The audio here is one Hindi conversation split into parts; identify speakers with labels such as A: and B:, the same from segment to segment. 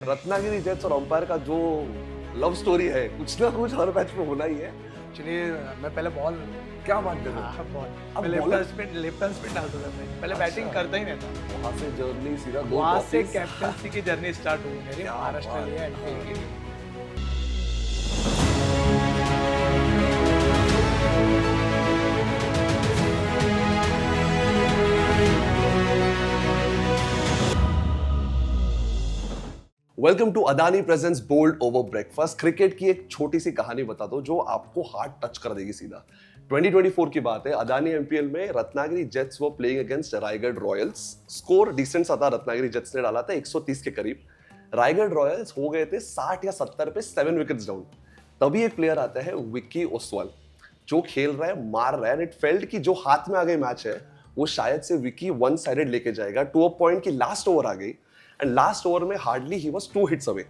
A: रत्नागिरी जेट्स और अंपायर का जो लव स्टोरी है कुछ ना कुछ हर मैच में होना ही है।
B: एक्चुअली मैं पहले बॉल
A: क्या बात कर रहे
B: हाँ
A: हो?
B: बॉल
A: अब
B: मैं
A: bowler?
B: लेफ्ट हैंड स्पिन डालता था मैं पहले
A: अच्छा।
B: बैटिंग करता ही नहीं था।
A: वहां से जर्नी सीधा दो
B: वहाँ से
A: trophies।
B: कैप्टनसी की जर्नी स्टार्ट हुई मेरी
A: क्या
B: महाराष्ट्र
A: बात
B: लिए
A: है।
B: एनपीएल के लिए।
A: Welcome to Adani presents bold over breakfast. Cricket की एक छोटी सी कहानी बता दो जो आपको हार्ट टच कर देगी सीधा। 2024 की बात है, अदानी एमपीएल में रत्नागिरी जेट्स वो playing against Raigad royals. Score decent सा था, रत्नागिरी जेट्स ने डाला था 130 के करीब। रायगढ़ रॉयल्स हो गए थे 60 या 70 पे 7 विकेट्स डाउन। तभी एक प्लेयर आता है विक्की ओसवाल, जो खेल रहा है, मार रहा है, एंड इट फेल्ट कि जो हाथ में आ गई मैच है वो शायद से विकी वन साइडेड लेके जाएगा टू अ पॉइंट की लास्ट ओवर आ गई। एंड लास्ट ओवर में hardly he was 2 hits away,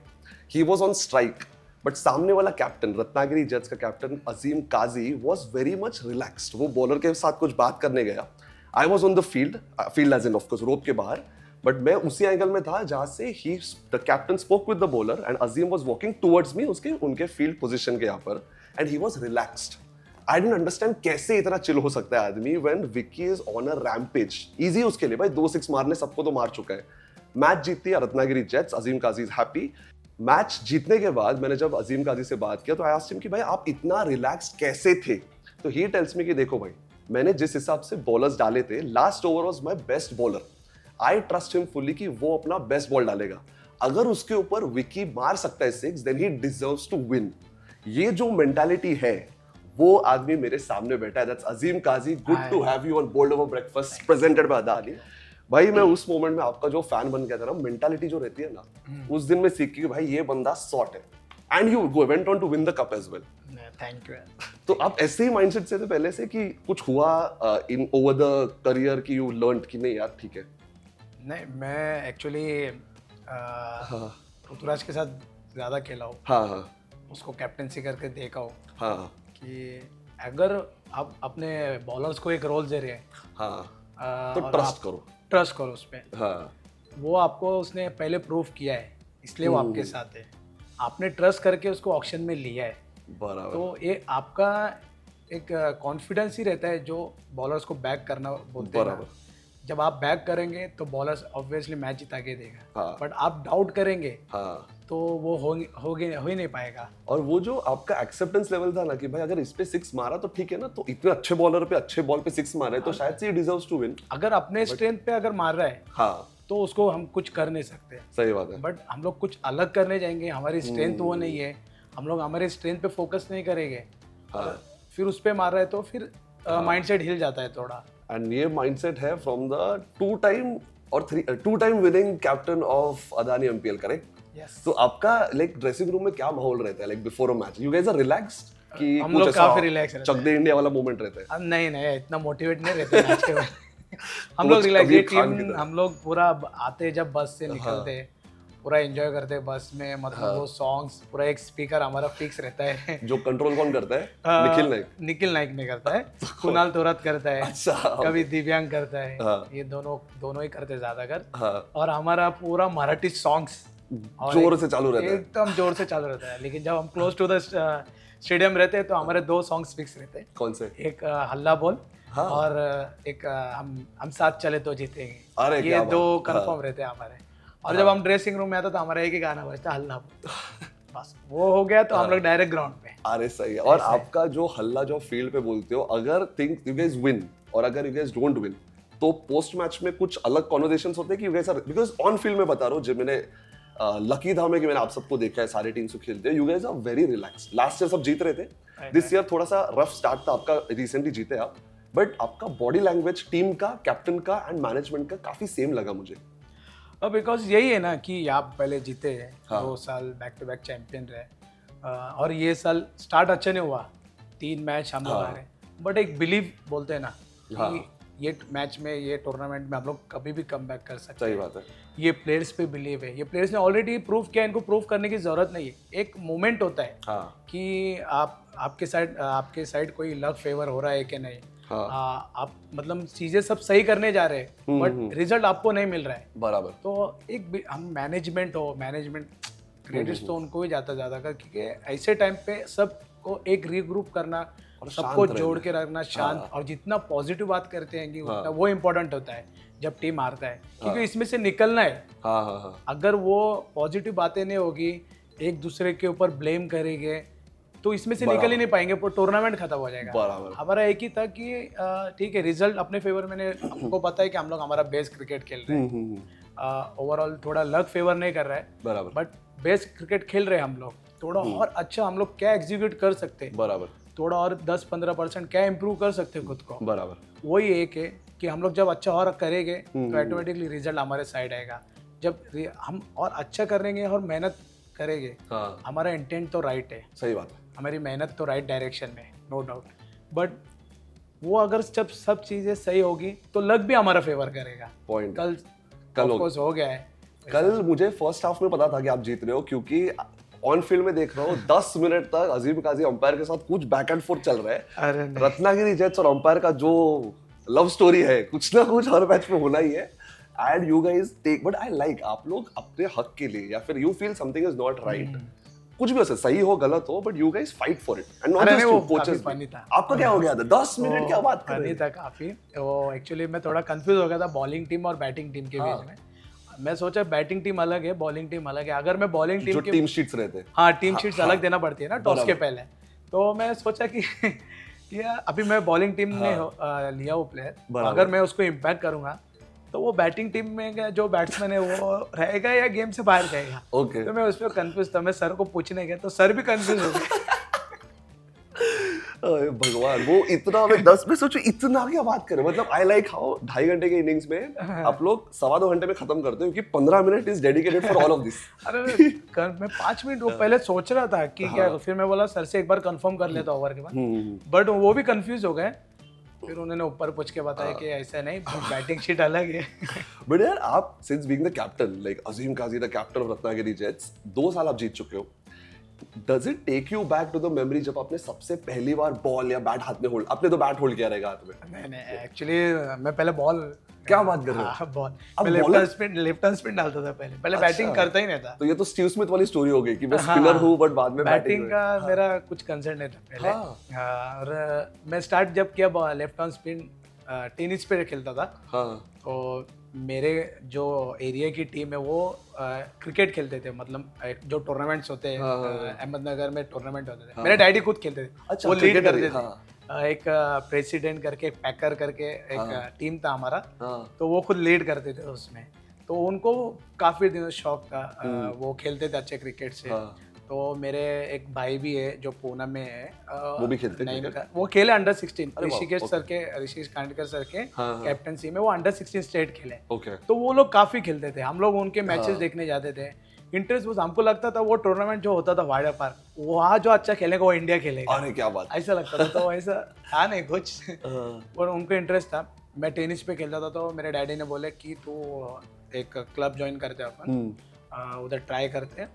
A: he was on strike. But सामने वाला कैप्टन, रत्नागिरी जेट्स का captain Azeem Kazi, was very much relaxed. वो बॉलर के साथ कुछ बात करने गया। I was on the field as in of course rope के बाहर, बट मैं उसी एंगल में था जहां से ही the captain spoke with the bowler and Azeem was walking towards me उसके उनके फील्ड पोजीशन के यहाँ पर, and he was relaxed. I don't understand कैसे इतना चिल हो सकता है आदमी when Vicky is on a rampage. Easy उसके लिए भाई, 2 6 मारने सबको तो मार चुका है। मैच जीतती है Ratnagiri jets, Azim Kazi is happy. Match जीतने के बाद मैंने जब अजीम काजी से बात किया तो आई आस्क्ड हिम कि भाई आप इतना रिलैक्स्ड कैसे थे? तो ही टेल्स मी कि देखो भाई, मैंने जिस हिसाब से बॉलर्स डाले थे, last over was my best bowler. I trust him fully कि वो अपना बेस्ट बॉल डालेगा। अगर उसके ऊपर विकी मार सकता है 6, then he deserves to win. ये जो मेंटालिटी है वो आदमी मेरे सामने बैठा है। That's Azim Kazi. Good to have you on bold over breakfast presented by Adani. भाई मैं उस मोमेंट में आपका जो फैन बन गया था ना, मेंटालिटी जो रहती है ना, उस दिन में सीखी कि भाई ये बंदा सॉर्ट है। And you went on to win the cup as well.
B: Thank you.
A: तो आप ऐसे ही माइंडसेट से थे पहले से कि कुछ हुआ इन ओवर द करियर की यू लर्नड कि नहीं यार ठीक है?
B: नहीं, मैं एक्चुअली
A: हाँ
B: ऋतुराज के साथ ज़्यादा खेला हूँ,
A: हाँ हाँ
B: उसको कैप्टनसी करके देखा हूँ
A: हाँ
B: कि अगर आप अपने बॉलर्स को एक रोल दे रहे हैं
A: हाँ तो
B: और
A: ट्रस्ट करो।
B: ट्रस्ट करो उस पर।
A: हाँ
B: वो आपको उसने पहले प्रूव किया है, इसलिए वो आपके साथ है। आपने ट्रस्ट करके उसको ऑक्शन में लिया है,
A: बराबर।
B: तो ये आपका एक कॉन्फिडेंस ही रहता है जो बॉलर्स को बैक करना बोलते हैं ना।
A: बराबर।
B: जब आप बैक करेंगे तो बॉलर्स ऑब्वियसली मैच जिता के देगा।
A: हाँ।
B: बट आप डाउट करेंगे
A: हाँ,
B: तो वो हो ही नहीं पाएगा।
A: और वो जो आपका एक्सेप्टेंस लेवल था ना कि भाई अगर इस पे 6 मारा तो ठीक है ना, तो इतने अच्छे बॉलर पे अच्छे बॉल पे 6 मारे तो शायद से ही डिजर्व्स टू विन।
B: अगर अपने स्ट्रेंथ पे अगर मार रहा है
A: हाँ
B: तो उसको हम कुछ कर नहीं सकते।
A: सही बात है।
B: बट हम लोग कुछ अलग करने जाएंगे, हमारी स्ट्रेंथ वो नहीं है, हम लोग हमारे स्ट्रेंथ पे फोकस नहीं करेंगे,
A: हाँ।
B: फिर उस पे मार रहा है तो फिर माइंडसेट हिल जाता है थोड़ा।
A: एंड ये माइंडसेट है from the 2 time winning captain of Adani MPL, correct?
B: Yes.
A: तो आपका लाइक ड्रेसिंग रूम में क्या माहौल रहता है like before a match? You guys are relaxed कि
B: हम
A: कुछ
B: लोग
A: ऐसा
B: काफी relaxed रहते
A: चक दे इंडिया वाला मोमेंट रहता है?
B: अब नहीं इतना मोटिवेट नहीं रहते मैच के बाद। हम
A: कोच
B: लोग रिलैक्स,
A: कबीर
B: ये
A: खान की
B: टीम
A: तरह।
B: हम लोग पूरा आते जब बस से निकलते पूरा एंजॉय करते बस में, मतलब वो सॉन्ग्स पूरा एक स्पीकर हमारा फिक्स रहता है।
A: जो कंट्रोल कौन करता है? निखिल नाइक।
B: निखिल नाइक नहीं करता है, कुणाल तोरत करता है,
A: अच्छा,
B: कभी दिव्यांग करता है।
A: हाँ।
B: ये दोनों ही करते ज्यादातर।
A: हाँ,
B: और हमारा पूरा मराठी सॉन्ग्स
A: जोर से चालू रहता है।
B: एकदम जोर से चालू रहता है। लेकिन जब हम क्लोज टू द स्टेडियम रहते हैं तो हमारे 2 सॉन्ग्स फिक्स रहते हैं।
A: कौन से?
B: एक हल्ला बोल
A: हाँ।
B: और एक हम साथ चले तो जीतेंगे।
A: अरे
B: ये
A: क्या
B: 2
A: बात।
B: कंफर्म रहते हैं हमारे। और जब हम ड्रेसिंग रूम में आते तो हमारा एक ही गाना बजता, हल्ला बोल। बस वो हो गया तो हम लोग डायरेक्ट ग्राउंड पे।
A: अरे सही है। और आपका जो हल्ला जो फील्ड पे बोलते हो, अगर थिंक यू गाइस विन और अगर यू गाइस डोंट विन तो पोस्ट मैच में कुछ अलग कॉन्वर्सेशंस होते हैं कि you guys are, because on field में बता रहा हूँ, जब मैंने लकी था मैं कि मैंने आप सबको देखा है, सारे टीम्स को खेलते हैं, you guys are very relaxed. Last year सब जीत रहे थे, दिस ईयर थोड़ा सा रफ स्टार्ट था आपका, रिसेंटली जीते आप, बट आपका बॉडी लैंग्वेज टीम का, कैप्टन का एंड मैनेजमेंट का काफी सेम लगा मुझे।
B: अब बिकॉज यही है ना कि आप पहले जीते हैं,
A: हाँ।
B: 2 साल बैक टू बैक चैंपियन रहे, और ये साल स्टार्ट अच्छा नहीं हुआ, 3 मैच हम लोग
A: हाँ।
B: हारे। बट एक बिलीव बोलते हैं ना
A: हाँ।
B: कि ये मैच में, ये टूर्नामेंट में हम लोग कभी भी कम बैक कर सकते
A: सही
B: हैं।
A: बात है।
B: ये प्लेयर्स पे बिलीव है, ये प्लेयर्स ने ऑलरेडी प्रूव किया, इनको प्रूव करने की जरूरत नहीं है। एक मोमेंट होता है
A: हाँ
B: कि आपके साइड कोई लक फेवर हो रहा है कि नहीं। आप मतलब चीजें सब सही करने जा रहे हैं बट रिजल्ट आपको नहीं मिल रहा है,
A: बराबर।
B: तो एक हम मैनेजमेंट क्रेडिट तो उनको ही जाता ज्यादा कर, क्योंकि ऐसे टाइम पे सबको एक रीग्रुप करना और सबको जोड़ के रखना शांत, और जितना पॉजिटिव बात करते हैं कि उतना वो इम्पोर्टेंट होता है जब टीम हारता है, क्योंकि इसमें से निकलना है। अगर वो पॉजिटिव बातें नहीं होगी, एक दूसरे के ऊपर ब्लेम करेंगे, तो इसमें से निकल ही नहीं पाएंगे, टूर्नामेंट खत्म हो जाएगा। हमारा एक ही था कि ठीक है रिजल्ट अपने फेवर में, हमको पता है कि हम लोग हमारा बेस्ट क्रिकेट खेल रहे हैं, ओवरऑल थोड़ा लक फेवर नहीं कर रहा है बराबर, बट बेस्ट क्रिकेट खेल रहे हैं हम लोग, थोड़ा और अच्छा हम लोग क्या एग्जीक्यूट कर सकते हैं बराबर, थोड़ा और 10-15% क्या इम्प्रूव कर सकते हैं खुद को बराबर। वही एक है कि हम लोग जब अच्छा और करेंगे तो ऑटोमेटिकली रिजल्ट हमारे साइड आएगा। जब हम और अच्छा करेंगे और मेहनत करेंगे, हमारा इंटेंट तो राइट है, सही बात है, हमारी मेहनत तो राइट डायरेक्शन में, नो डाउट, बट वो अगर जब सब चीजें सही होगी तो लक भी हमारा फेवर करेगा। पॉइंट कल हो गया है।
A: कल मुझे फर्स्ट हाफ में पता था कि आप जीत रहे हो, क्योंकि ऑन फील्ड में देख रहा हूँ 10 मिनट तक अजीम काजी अंपायर के साथ कुछ बैक एंड फोर्थ चल रहा है। रत्नागिरी जेट्स और अंपायर का जो लव स्टोरी है, कुछ ना कुछ हर मैच में होना ही है। And you guys take, but I like आप लोग अपने हक के लिए, या फिर you feel something is not right, कुछ भी हो सकता, सही हो गलत हो, but you guys fight for it. And not just you, coaches. आपका क्या हो गया था 10 मिनट क्या बात कर रहे
B: थे? काफी वो एक्चुअली मैं थोड़ा कंफ्यूज हो गया था बॉलिंग टीम और बैटिंग टीम के बीच में। मैं सोचा बैटिंग टीम अलग है, बॉलिंग टीम अलग है। अगर मैं बॉलिंग टीम
A: की टीम शीट्स रहते हैं,
B: हाँ टीम शीट्स अलग देना पड़ती है ना टॉस के पहले, तो मैं सोचा कि अभी मैं बॉलिंग टीम ने लिया वो प्लेयर, अगर मैं उसको इम्पैक्ट करूंगा तो वो बैटिंग टीम में जो बैट्समैन है वो रहेगा या गेम से बाहर जाएगा। तो मैं उस पर कंफ्यूज था। मैं सर को पूछने गया तो सर भी कंफ्यूज हो गए।
A: भगवान, वो इतना, मैं 10 में सोचो इतना क्या बात करें। मतलब आई लाइक हाउ 2.5 घंटे के इनिंग्स में आप लोग 2.25 घंटे में खत्म करते हो, क्योंकि 15 minute is dedicated for all of this.
B: अरे मैं 5 मिनट वो पहले सोच रहा था कि क्या, फिर मैं बोला सर से एक बार कंफर्म कर लेता ओवर के बाद, बट वो भी कंफ्यूज हो गए। फिर उन्होंने ऊपर पूछ के बताया कि ऐसा नहीं, बैटिंग शीट अलग है।
A: बट यार आप since being the captain, like Azim Kazi the captain of Ratnagiri jets, 2 साल आप जीत चुके हो। Does it take you back to the memory जब आपने सबसे पहली बार बॉल या बैट हाथ में होल्ड, आपने तो बैट होल्ड किया रहेगा हाथ में?
B: नहीं एक्चुअली मैं पहले बॉल,
A: क्या बात कर रहे हो?
B: बॉल मैं लेफ्ट हैंड स्पिन डालता था पहले बैटिंग करता ही नहीं था।
A: तो ये तो स्टीव स्मिथ वाली स्टोरी हो गई कि मैं स्पिनर हूं बट बाद में
B: बैटिंग का मेरा कुछ कंसर्न नहीं था पहले। और मैं स्टार्ट जब किया लेफ्ट हैंड स्पिन, टेनिस पे खेलता था, तो मेरे जो एरिया की टीम है वो क्रिकेट खेलते थे, मतलब जो टूर्नामेंट्स होते हैं अहमदनगर में टूर्नामेंट होते थे, मेरे डैडी खुद खेलते थे, वो लीड करते थे। एक प्रेसिडेंट करके, एक पैकर करके एक टीम था हमारा, तो वो खुद लीड करते थे उसमें। तो उनको काफी दिनों शौक था, वो खेलते थे अच्छे क्रिकेट से। तो मेरे एक भाई भी है जो पूना में है,
A: वो भी खेलते हैं,
B: वो खेले अंडर 16 ऋषिकेश कांडकर सर के कैप्टनसी में, वो अंडर 16 स्टेट खेले। तो वो लोग काफी खेलते थे, हम लोग उनके मैचेस देखने जाते थे। इंटरेस्ट बस हमको लगता था वो टूर्नामेंट जो होता था वाइडर पार्क, वहाँ जो अच्छा खेलेगा वो इंडिया खेलेगा।
A: अरे क्या बात,
B: ऐसा लगता था। तो ऐसा था नहीं कुछ, और उनको इंटरेस्ट था। मैं टेनिस पे खेलता था, तो मेरे डैडी ने बोले कि तू एक क्लब ज्वाइन करते अपन, उधर ट्राई करते।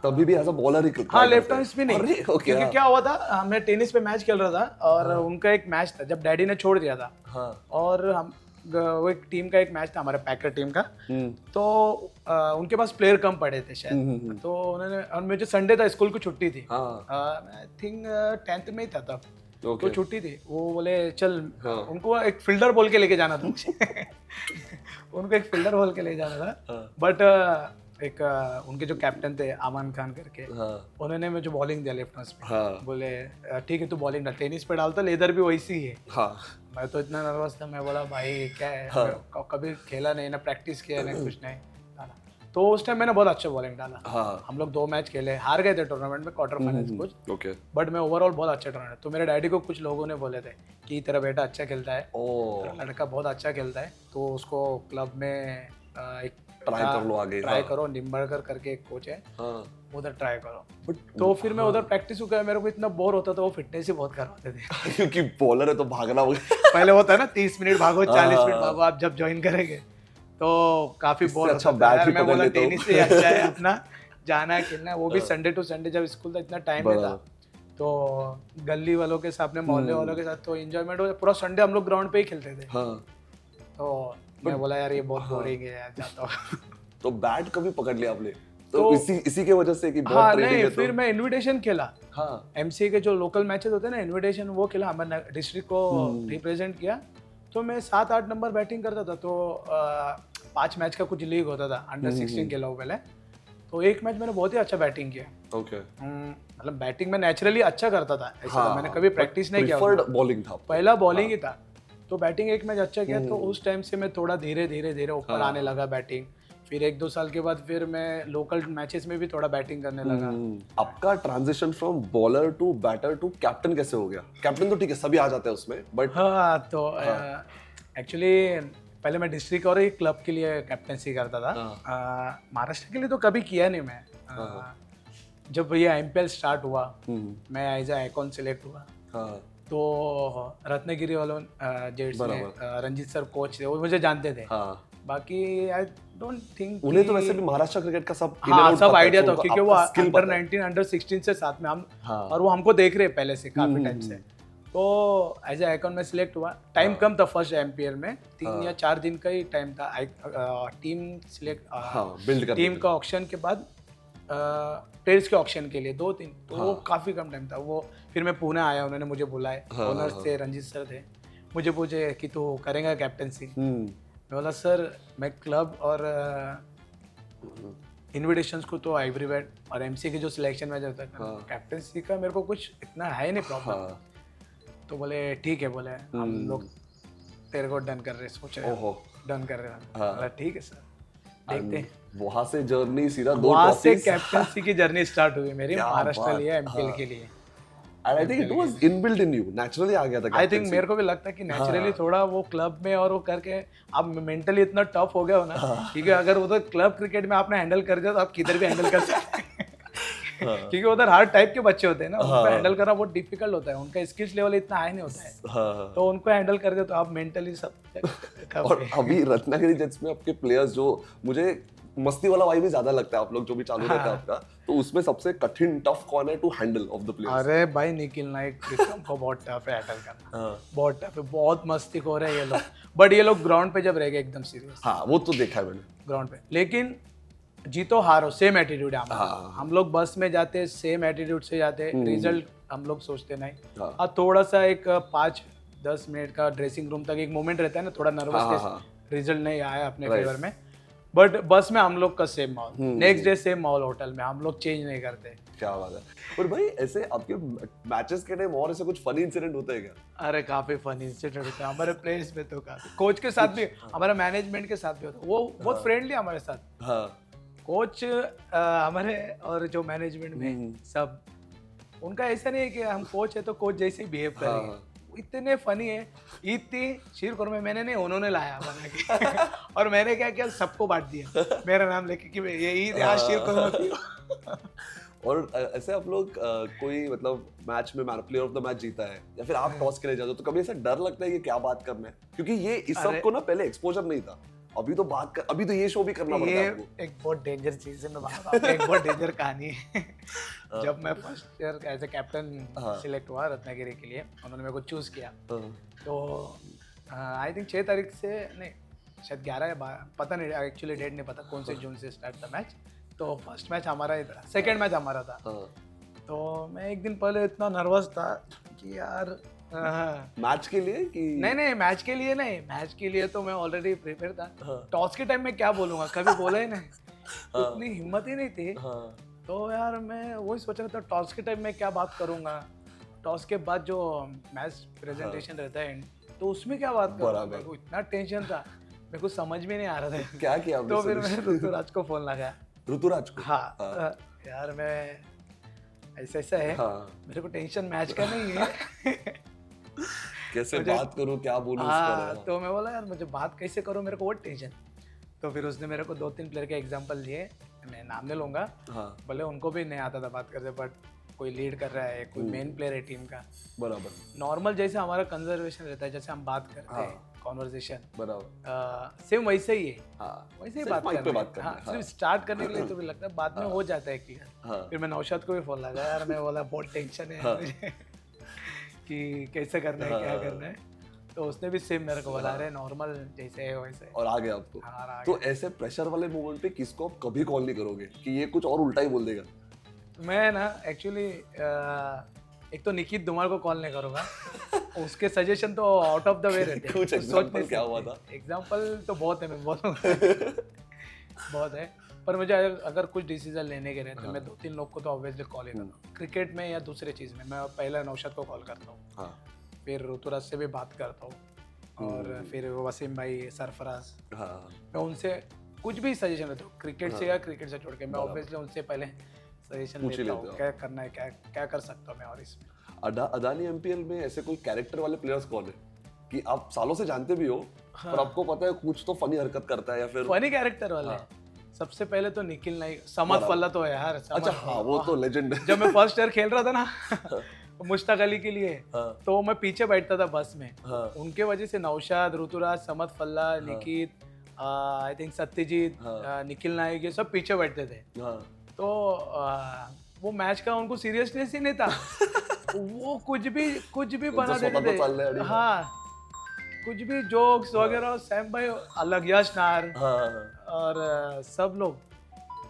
A: तभी भी ऐसा बॉलर ही खेलता।
B: हाँ लेफ्ट हैंड स्पिन ही, क्योंकि क्या हुआ था, मैं टेनिस पे मैच खेल रहा था और उनका एक मैच था जब डैडी ने छोड़ दिया था, और हम वो एक टीम का एक मैच था हमारे पैकर टीम का, तो उनके पास प्लेयर कम पड़े थे शायद, तो उन्होंने, और मुझे संडे था, स्कूल की छुट्टी थी, आई थिंक 10th में ही था तब, तो छुट्टी थी। वो बोले चल, उनको एक फील्डर बोल के लेके जाना था मुझे। उनको एक फील्डर बोल के ले जाना था, बट एक उनके जो कैप्टन थे आमान खान करके, उन्होंने मुझे बॉलिंग दिया लेफ्ट हैंड पे। बोले ठीक है तू बॉलिंग डाल, टेनिस पे डालता, लेदर भी वैसी ही है। मैं तो इतना नर्वस था, मैं बोला भाई क्या है, कभी खेला नहीं ना, प्रैक्टिस किया नहीं, कुछ नहीं डाला। तो उस टाइम मैंने बहुत अच्छा बॉलिंग डाला। हम लोग 2 मैच खेले, हार गए थे टूर्नामेंट में, क्वार्टर फाइनल कुछ, बट मैं ओवरऑल बहुत अच्छा टूर्नामेंट। तो मेरे डैडी को कुछ लोगों ने बोले थे कि तेरा बेटा अच्छा खेलता है, लड़का बहुत अच्छा खेलता है, तो उसको क्लब में एक ट्राई करो, निम्बड़कर करके एक कोच है, उधर ट्राई करो। तो फिर मैं उधर प्रैक्टिस हो गया, मेरे को इतना बोर होता था, वो फिटनेस ही बहुत करवाते थे।
A: क्योंकि बॉलर है तो भागना
B: पहले होता है ना 30 मिनट भागो, 40 मिनट भागो, आप जब ज्वाइन करेंगे तो काफी बोर होता था। मैं बोला टेनिस से अच्छा है अपना जाना खेलना, वो भी संडे टू संडे, जब स्कूल था इतना टाइम नहीं था, तो गली वालों के साथ, अपने मोहल्ले वालों के साथ तो एंजॉयमेंट हो, पूरा संडे हम लोग ग्राउंड पे ही खेलते थे। तो मैं बोला यार ये बहुत बोरिंग है यार, जाता हूँ।
A: तो बैट कभी पकड़ लिया आपने? तो इसी के वजह से कि बहुत
B: हाँ
A: ट्रेनिंग
B: नहीं,
A: है तो
B: फिर मैं इनविटेशन खेला।
A: हाँ
B: एमसी के जो लोकल मैचेस होते हैं ना, इनविटेशन वो खेला, हमारे डिस्ट्रिक्ट को रिप्रेजेंट किया। तो मैं 7-8 नंबर बैटिंग करता था। तो 5 मैच का कुछ लीग होता था, अंडर 16 खेला हूँ पहले। तो एक मैच मैंने बहुत ही अच्छा बैटिंग किया।
A: ओके।
B: मतलब बैटिंग में नेचुरली अच्छा करता था, ऐसा
A: हाँ,
B: मैंने कभी प्रैक्टिस नहीं किया।
A: प्रेफर्ड बॉलिंग था,
B: पहला बॉलिंग ही था। तो बैटिंग एक मैच अच्छा किया, तो उस टाइम से मैं थोड़ा धीरे धीरे ऊपर आने लगा बैटिंग। फिर 1-2 साल के बाद फिर मैं लोकल मैचेस में भी थोड़ा बैटिंग करने लगा।
A: आपका transition from bowler to batter to captain कैसे हो गया? कैप्टन तो ठीक है, सभी आ जाते हैं उसमें, बट
B: हाँ तो एक्चुअली पहले मैं डिस्ट्रिक्ट और एक क्लब के लिए कैप्टनसी करता था। महाराष्ट्र के लिए तो कभी किया नहीं मैं। जब ये IPL स्टार्ट हुआ, मैं एज ए आइकॉन सिलेक्ट हुआ। तो रत्नागिरी वालों जेट्स में रंजीत सर कोच थे, वो मुझे जानते थे। बाकी आई डोंट थिंक
A: उन्हें तो वैसे भी महाराष्ट्र क्रिकेट का सब
B: सब आइडिया था, क्योंकि वो अंडर 19 अंडर 16 से साथ में हम, और वो हमको देख रहे पहले से काफी टाइम से। तो एज ए आइकॉन में सिलेक्ट हुआ। टाइम कम था फर्स्ट MPL में, 3 या 4 दिन का ही टाइम था। टीम सिलेक्ट टीम का ऑक्शन के बाद प्लेयर्स के ऑक्शन के लिए 2-3, तो वो काफी कम टाइम था। वो फिर मैं पुणे आया, उन्होंने मुझे बुलाए, ओनर्स थे, रंजीत सर थे, मुझे पूछे कि तू करेगा कैप्टनसी। मैं बोला सर मैं क्लब और इनविटेशंस को तो आइवरी बैट और MC के जो सिलेक्शन में जाता है, कैप्टनसी का मेरे को कुछ इतना है नहीं प्रॉब्लम। तो बोले ठीक है, बोले हम लोग तेरे को डन कर रहे, सोच रहे डन कर रहे हैं। बोला ठीक है सर, देखते हैं।
A: वहां से जर्नी सीधा
B: वहां से कैप्टनसी की जर्नी स्टार्ट हुई मेरी महाराष्ट्र लिए, MPL के लिए।
A: And I think it was inbuilt in you, naturally आ गया था।
B: I think मेरे को भी लगता है कि नेचुरली थोड़ा वो क्लब में और वो करके आप मेंटली इतना टफ हो गया हो ना, क्योंकि अगर उधर क्लब क्रिकेट में आपने हैंडल कर दिया तो आप किधर भी हैंडल कर सकते हैं। क्योंकि उधर हर टाइप के बच्चे होते हैं ना, उनको हैंडल करना बहुत डिफिकल्ट होता है, उनका स्किल्स लेवल इतना हाई नहीं होता है। तो उनको हैंडल कर दे तो आप मेंटली सब।
A: और अभी रत्नागिरी जेट्स में आपके प्लेयर्स, जो मुझे मस्ती वाला वाइब भी ज्यादा लगता है, आप लोग जो भी चालू रहता है आपका, तो उसमें सबसे कठिन टफ कौन है to handle of the players?
B: अरे भाई निखिल नाइक को बहुत टफ है हैंडल करना। बहुत टफ है, बहुत मस्ती हो रहे हैं ये लोग। बट ये लोग ग्राउंड पे जब रह गए एकदम सीरियस।
A: हाँ वो तो देखा है मैंने ग्राउंड
B: पे। लेकिन जीतो हारो सेम एटीट्यूड है हमारा। हम लोग बस में जाते सेम एटीट्यूड से जाते, रिजल्ट हम लोग सोचते नहीं। हाँ थोड़ा सा एक 5-10 मिनट का ड्रेसिंग रूम तक एक मोमेंट रहता है ना, थोड़ा नर्वस के रिजल्ट नहीं आया अपने फेवर में, बट बस में हम लोग का सेम माहौल, नेक्स्ट डे सेम माहौल होटल में, हम लोग चेंज नहीं करते।
A: क्या बात है। और भाई ऐसे आपके मैचेस के टाइम और ऐसे कुछ फनी इंसिडेंट होते हैं क्या?
B: अरे काफी फनी इंसिडेंट होते हैं हमारे प्लेयर्स में, तो काफी कोच के साथ भी, हमारा मैनेजमेंट के साथ भी होता है। वो बहुत फ्रेंडली हमारे साथ। कोच हमारे और जो मैनेजमेंट में सब, उनका ऐसा नहीं है कि हम कोच है तो कोच जैसे ही बिहेव करेंगे। इतने फनी है। ईद थी, शीर खुरमा मैंने नहीं, उन्होंने लाया बना के। और मैंने क्या किया, सबको बांट दिया मेरा नाम लेके कि ये ईद आज शीर खुरमा पियो।
A: और ऐसे आप लोग कोई मतलब मैच में प्लेयर ऑफ द मैच जीता है या फिर आप टॉस के लिए जाते हो, तो कभी ऐसा डर लगता है कि क्या बात करना है? क्योंकि ये इस सब को ना पहले एक्सपोजर नहीं था, अभी तो ये शो भी करना पड़ता है आपको।
B: एक बहुत डेंजर चीज है, मैं बताऊं, एक बहुत डेंजर कहानी है। जब मैं first year as a captain select हुआ रत्नागिरी के लिए, उन्होंने मेरे को चूज किया। तो आई थिंक 6 तारीख से नहीं, शायद 11 या पता नहीं, एक्चुअली डेट नहीं पता कौन से जून से स्टार्ट था मैच। तो फर्स्ट मैच हमारा ही था, सेकेंड मैच हमारा था। तो मैं एक दिन पहले इतना नर्वस था कि यार
A: मैच के लिए कि
B: नहीं मैच के लिए नहीं, मैच के लिए तो मैं ऑलरेडी प्रिपेयर था। टॉस के टाइम में क्या बोलूंगा, कभी बोला ही नहीं। उतनी हिम्मत ही नहीं थी। तो यार मैं वही सोच रहा था टॉस के टाइम में क्या बात करूंगा, टॉस के बाद जो मैच प्रेजेंटेशन रहता है तो उसमें क्या बात करूंगा। मेरे को इतना टेंशन था, मेरे को समझ में नहीं आ रहा था
A: क्या किया।
B: तो फिर मैंने ऋतुराज को फोन लगाया।
A: ऋतुराज को?
B: हाँ यार मैं ऐसा है, मेरे को टेंशन मैच का नहीं है।
A: कैसे बात करूं, क्या बोलूं
B: इस पर। तो मैं बोला यार मुझे बात कैसे करूं, मेरे को वो टेंशन। तो फिर उसने मेरे को 2-3 प्लेयर के एग्जांपल दिए, मैं नाम नहीं लूंगा। भले उनको भी नहीं आता था बात करते, बट कोई लीड कर रहा है, कोई मेन प्लेयर है टीम का,
A: बराबर।
B: नॉर्मल जैसे हमारा कंजर्वेशन रहता है, जैसे हम बात करते हैं कॉन्वर्जेशन
A: बराबर
B: सेम वैसे ही है,
A: हाँ
B: वैसे ही
A: सिर्फ
B: बात
A: mic पे
B: करना
A: बात
B: है।
A: करना
B: हाँ,
A: है,
B: सिर्फ
A: हाँ।
B: स्टार्ट करने के लिए तो भी लगता है, बाद में हो जाता है क्लियर।
A: हाँ।
B: फिर मैं नौशाद को भी फोन लगा यार, मैं बोला बहुत टेंशन है यार मुझे कि कैसे करना है, क्या करना है। तो उसने भी सेम मेरे को बोला, अरे नॉर्मल जैसे है वैसे।
A: और आ गया आपको।
B: हाँ, आ
A: तो ऐसे प्रेशर वाले मोमेंट पे किसको आप कभी कॉल नहीं करोगे कि ये कुछ और उल्टा ही बोल देगा?
B: मैं ना एक्चुअली एक तो निकित धुमार को कॉल नहीं करूँगा, उसके सजेशन तो आउट ऑफ द वे रहते हैं।
A: कुछ
B: तो सोच नहीं
A: example क्या हुआ
B: सकते। एग्जाम्पल तो बहुत है, मैं बोलूँगा बहुत है, पर मुझे अगर कुछ डिसीजन लेने के रहते हैं, मैं 2-3 लोग को तो ऑब्वियसली कॉल ही करता हूँ। क्रिकेट में या दूसरे चीज़ में मैं पहले नौशाद को कॉल करता हूँ,
A: हाँ
B: फिर ऋतुराज से भी बात करता हूँ, और फिर वसीम भाई, सरफराज,
A: हाँ
B: मैं उनसे कुछ भी सजेशन लेता हूँ, क्रिकेट से या क्रिकेट से छोड़ के। मैं ऑब्वियसली उनसे पहले सजेशन
A: पूछ ही
B: लेता
A: लेते
B: हूँ,
A: हो।
B: क्या करना है, क्या क्या कर सकता हूँ मैं और इसमें।
A: अदानी एमपीएल में ऐसे कोई कैरेक्टर वाले प्लेयर्स कौन है कि आप सालों से जानते भी हो पर आपको पता है कुछ तो फनी हरकत करता है या फिर
B: फनी कैरेक्टर वाले सबसे पहले तो निखिल नाइक, समद फल्ला तो है यार।
A: अच्छा हाँ वो तो लेजेंड है।
B: जब मैं फर्स्ट ईयर खेल रहा था ना मुश्ताक अली के लिए, तो मैं पीछे बैठता था बस में। उनके वजह से नौशाद, ऋतुराज, समद फल्ला, निकित, आई थिंक सत्यजीत, निखिल नाइक, ये सब पीछे बैठते थे। तो वो मैच का उनको सीरियसनेस ही नहीं था। वो कुछ भी बना देते थे। हाँ, कुछ भी जोक्स वगैरह, सैम भाई अलग, यश नार और सब लोग,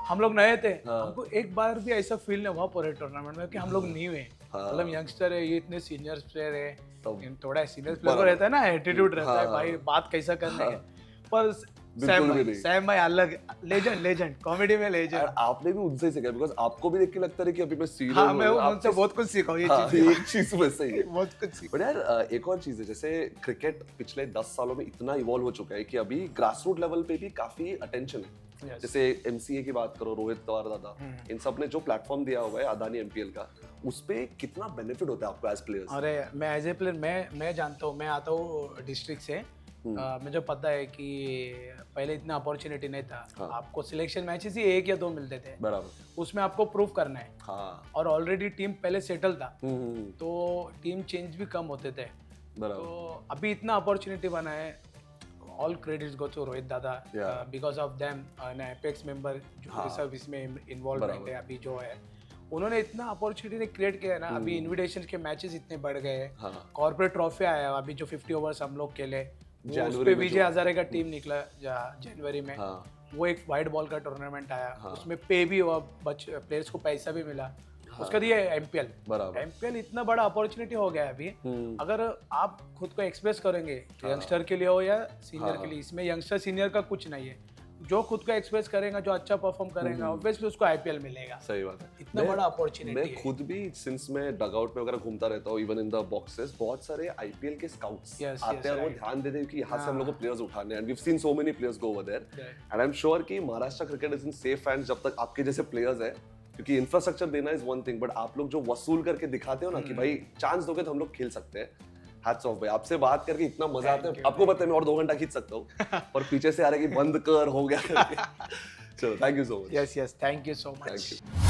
B: हम लोग नए थे। हमको एक बार भी ऐसा फील नहीं हुआ पूरे टूर्नामेंट में कि हम लोग न्यू है, मतलब यंगस्टर है, ये इतने सीनियर प्लेयर है। थोड़ा सीनियर प्लेयर को रहता है ना, एटीट्यूड रहता है भाई, बात कैसा करने है। पर सैम भाई अलग, लेजेंड कॉमेडी में लेजेंड।
A: आपने भी उनसे ही सीखा, बिकॉज़ आपको भी देख के लगता है कि अभी मैं सीरियस
B: हाँ, मैं उनसे बहुत कुछ सीखा हूँ,
A: एक चीज वैसे ही है।
B: बहुत कुछ सीखा।
A: बट यार एक और चीज है, जैसे क्रिकेट पिछले 10 सालों में इतना इवॉल्व हो चुका है कि अभी ग्रास रूट लेवल पे भी काफी अटेंशन है। जैसे एमसीए की बात करो, रोहित पवार दादा, इन सब ने जो प्लेटफॉर्म दिया हुआ है अदानी एमपीएल का, उस पे कितना बेनिफिट होता है आपको एज प्लेयर्स?
B: अरे मैं एज ए प्लेयर मैं जानता हूँ, मैं आता हूँ डिस्ट्रिक्ट से, मुझे पता है कि पहले इतना अपॉर्चुनिटी नहीं था। आपको सिलेक्शन मैचेस ही 1 या 2 मिलते थे, बराबर, उसमें आपको प्रूव करना है। और ऑलरेडी टीम पहले सेटल था, तो टीम चेंज भी कम होते थे। तो अभी इतना अपॉर्चुनिटी बना है, all credits go to Rohit dada, because of them apex member जो सब इसमें इन्वॉल्व रहते हैं अभी जो है, उन्होंने इतना अपॉर्चुनिटी क्रिएट किया है ना। अभी इनविटेशन के मैचेस इतने बढ़ गए, कॉर्पोरेट ट्रॉफी आया अभी जो 50 ओवर्स हम लोग खेले, उस पे विजय हजारे का टीम निकला जनवरी में। वो एक वाइट बॉल का टूर्नामेंट आया, उसमें पे भी हुआ, प्लेयर्स को पैसा भी मिला। उसका दिया एमपीएल इतना बड़ा अपॉर्चुनिटी हो गया है अभी। अगर आप खुद को एक्सप्रेस करेंगे, यंगस्टर के लिए हो या सीनियर के लिए, इसमें यंगस्टर सीनियर का कुछ नहीं है। जो खुद को एक्सप्रेस करेगा, जो अच्छा परफॉर्म करेगा, ऑब्वियसली उसको आईपीएल मिलेगा।
A: सही बात है,
B: इतना बड़ा अपॉर्चुनिटी
A: मैं खुद भी सिंस मैं डगआउट में वगैरह घूमता रहता हूँ, इवन इन द बॉक्सेस, बहुत सारे आईपीएल के स्काउट्स आते हैं, वो ध्यान देते हैं कि यहाँ से हम लोग को प्लेयर्स उठाने हैं। And we have seen so many players go over there, and I am sure कि Maharashtra cricket is in safe hands जब तक आपके जैसे प्लेयर्स है, क्योंकि इंफ्रास्ट्रक्चर देना इज वन थिंग, बट आप लोग जो वसूल करके दिखाते हो ना कि भाई चांस दोगे तो हम लोग खेल सकते हैं। हैट्स ऑफ भाई, आपसे बात करके इतना मजा आता है। आपको पता है मैं और 2 घंटा खींच सकता हूँ, पर पीछे से आ रहा है कि बंद कर, हो गया। चलो, thank you so much.
B: Yes, thank you so much.